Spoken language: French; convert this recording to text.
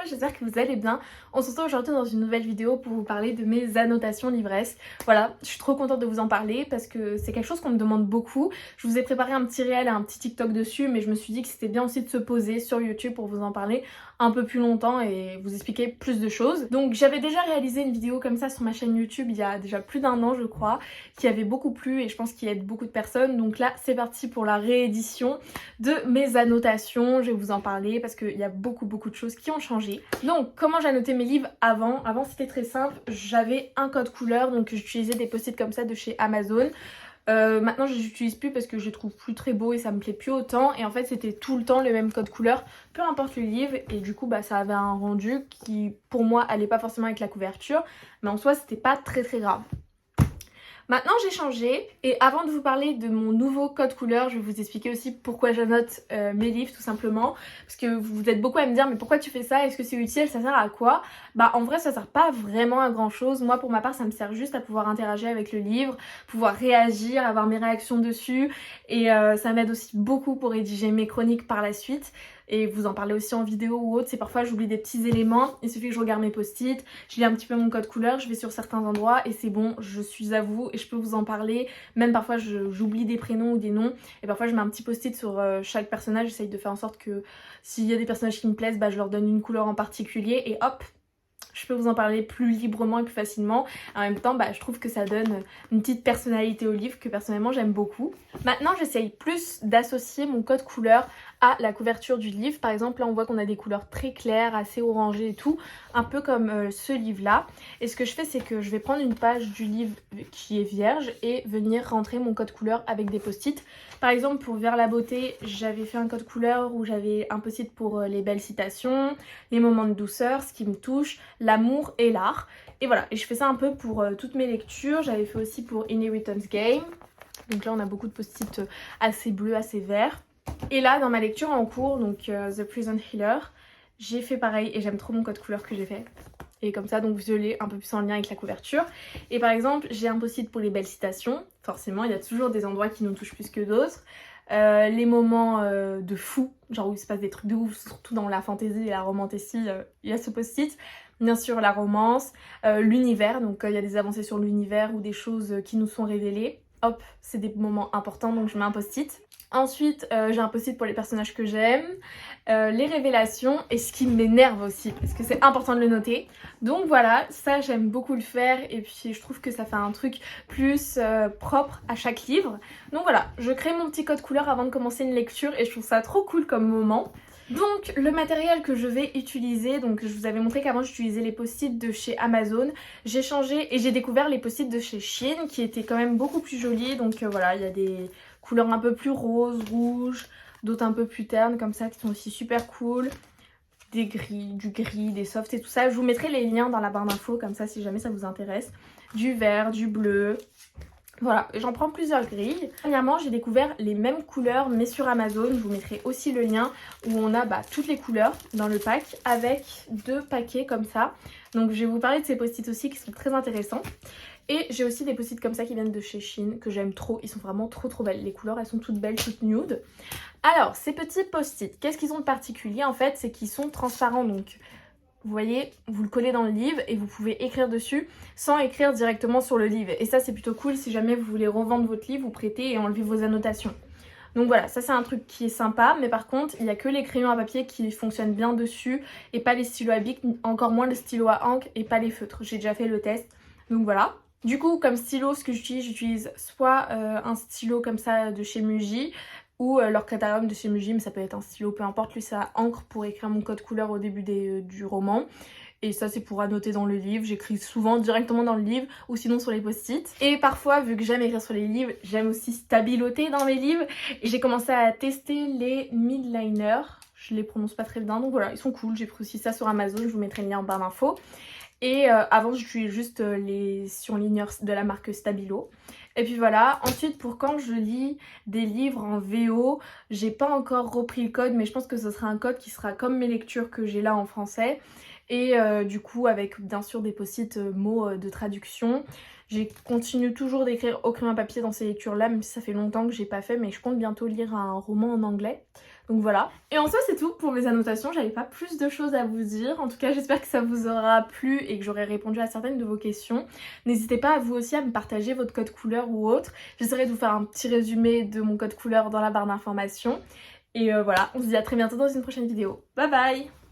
j'espère que vous allez bien. On se retrouve aujourd'hui dans une nouvelle vidéo pour vous parler de mes annotations livresques. Voilà, je suis trop contente de vous en parler parce que c'est quelque chose qu'on me demande beaucoup. Je vous ai préparé un petit réel et un petit TikTok dessus, mais je me suis dit que c'était bien aussi de se poser sur YouTube pour vous en parler un peu plus longtemps et vous expliquer plus de choses. Donc j'avais déjà réalisé une vidéo comme ça sur ma chaîne YouTube il y a déjà plus d'1 an je crois, qui avait beaucoup plu et je pense qu'il aide beaucoup de personnes. Donc là c'est parti pour la réédition de mes annotations. Je vais vous en parler parce qu'il y a beaucoup de choses qui ont changé. Donc comment j'annotais mes livres avant c'était très simple, j'avais un code couleur, donc j'utilisais des post-it comme ça de chez Amazon. Maintenant je les utilise plus parce que je les trouve plus très beaux et ça me plaît plus autant, et en fait c'était tout le temps le même code couleur peu importe le livre, et du coup ça avait un rendu qui pour moi allait pas forcément avec la couverture, mais en soi c'était pas très grave. Maintenant j'ai changé, et avant de vous parler de mon nouveau code couleur, je vais vous expliquer aussi pourquoi j'annote mes livres tout simplement. Parce que vous êtes beaucoup à me dire mais pourquoi tu fais ça, est-ce que c'est utile, ça sert à quoi? Bah en vrai ça sert pas vraiment à grand chose. Moi pour ma part ça me sert juste à pouvoir interagir avec le livre, pouvoir réagir, avoir mes réactions dessus, et ça m'aide aussi beaucoup pour rédiger mes chroniques par la suite. Et vous en parlez aussi en vidéo ou autre, c'est parfois j'oublie des petits éléments, il suffit que je regarde mes post-it, je lis un petit peu mon code couleur, je vais sur certains endroits et c'est bon, je suis à vous et je peux vous en parler. Même parfois j'oublie des prénoms ou des noms, et parfois je mets un petit post-it sur chaque personnage, j'essaye de faire en sorte que s'il y a des personnages qui me plaisent, bah, je leur donne une couleur en particulier et hop, je peux vous en parler plus librement et plus facilement. En même temps, bah, je trouve que ça donne une petite personnalité au livre que personnellement j'aime beaucoup. Maintenant, j'essaye plus d'associer mon code couleur à la couverture du livre. Par exemple, là on voit qu'on a des couleurs très claires, assez orangées et tout, un peu comme ce livre-là. Et ce que je fais, c'est que je vais prendre une page du livre qui est vierge et venir rentrer mon code couleur avec des post-it. Par exemple, pour Vers la beauté, j'avais fait un code couleur où j'avais un post-it pour les belles citations, les moments de douceur, ce qui me touche, l'amour et l'art. Et voilà, et je fais ça un peu pour toutes mes lectures. J'avais fait aussi pour Inheritance Game. Donc là on a beaucoup de post-it assez bleus, assez verts. Et là dans ma lecture en cours, donc The Prison Healer, j'ai fait pareil et j'aime trop mon code couleur que j'ai fait. Et comme ça donc violet, un peu plus en lien avec la couverture. Et par exemple j'ai un post-it pour les belles citations. Forcément il y a toujours des endroits qui nous touchent plus que d'autres. Les moments de fou, genre où il se passe des trucs de ouf, surtout dans la fantasy et la romantasy, il y a ce post-it. Bien sûr la romance, l'univers, donc il y a des avancées sur l'univers ou des choses qui nous sont révélées. Hop, c'est des moments importants donc je mets un post-it. Ensuite j'ai un post-it pour les personnages que j'aime, les révélations et ce qui m'énerve aussi parce que c'est important de le noter. Donc voilà, ça j'aime beaucoup le faire et puis je trouve que ça fait un truc plus propre à chaque livre. Donc voilà, je crée mon petit code couleur avant de commencer une lecture et je trouve ça trop cool comme moment. Donc le matériel que je vais utiliser, donc je vous avais montré qu'avant j'utilisais les post-it de chez Amazon. J'ai changé et j'ai découvert les post-it de chez Shein qui étaient quand même beaucoup plus jolis. Donc voilà, il y a des couleurs un peu plus roses, rouges, d'autres un peu plus ternes comme ça qui sont aussi super cool. Des gris, du gris, des softs et tout ça. Je vous mettrai les liens dans la barre d'infos comme ça si jamais ça vous intéresse. Du vert, du bleu. Voilà, j'en prends plusieurs grilles. Dernièrement, j'ai découvert les mêmes couleurs mais sur Amazon. Je vous mettrai aussi le lien où on a toutes les couleurs dans le pack avec 2 paquets comme ça. Donc je vais vous parler de ces post-it aussi qui sont très intéressants. Et j'ai aussi des post-it comme ça qui viennent de chez Shein que j'aime trop. Ils sont vraiment trop belles. Les couleurs, elles sont toutes belles, toutes nude. Alors, ces petits post-it, qu'est-ce qu'ils ont de particulier en fait? C'est qu'ils sont transparents, donc vous voyez, vous le collez dans le livre et vous pouvez écrire dessus sans écrire directement sur le livre. Et ça c'est plutôt cool si jamais vous voulez revendre votre livre, vous prêtez et enlever vos annotations. Donc voilà, ça c'est un truc qui est sympa, mais par contre il n'y a que les crayons à papier qui fonctionnent bien dessus et pas les stylos à bic, encore moins le stylo à encre et pas les feutres. J'ai déjà fait le test, donc voilà. Du coup comme stylo, ce que j'utilise soit un stylo comme ça de chez Muji, ou l'Orcatarium de chez Muji, mais ça peut être un stylo, peu importe. Lui ça encre pour écrire mon code couleur au début du roman. Et ça c'est pour annoter dans le livre, j'écris souvent directement dans le livre ou sinon sur les post-it. Et parfois vu que j'aime écrire sur les livres, j'aime aussi stabiloter dans mes livres. Et j'ai commencé à tester les midliners, je les prononce pas très bien donc voilà, ils sont cool. J'ai pris aussi ça sur Amazon, je vous mettrai le lien en barre d'infos. Et avant j'utilisais juste les surligneurs de la marque Stabilo. Et puis voilà, ensuite pour quand je lis des livres en VO, j'ai pas encore repris le code, mais je pense que ce sera un code qui sera comme mes lectures que j'ai là en français. Et du coup avec bien sûr des post-it mots de traduction. J'ai continue toujours d'écrire au crayon à papier dans ces lectures là, même si ça fait longtemps que j'ai pas fait, mais je compte bientôt lire un roman en anglais. Donc voilà. Et en soi c'est tout pour mes annotations, j'avais pas plus de choses à vous dire. En tout cas j'espère que ça vous aura plu et que j'aurai répondu à certaines de vos questions. N'hésitez pas à vous aussi à me partager votre code couleur ou autre. J'essaierai de vous faire un petit résumé de mon code couleur dans la barre d'informations. Et voilà, on se dit à très bientôt dans une prochaine vidéo. Bye bye!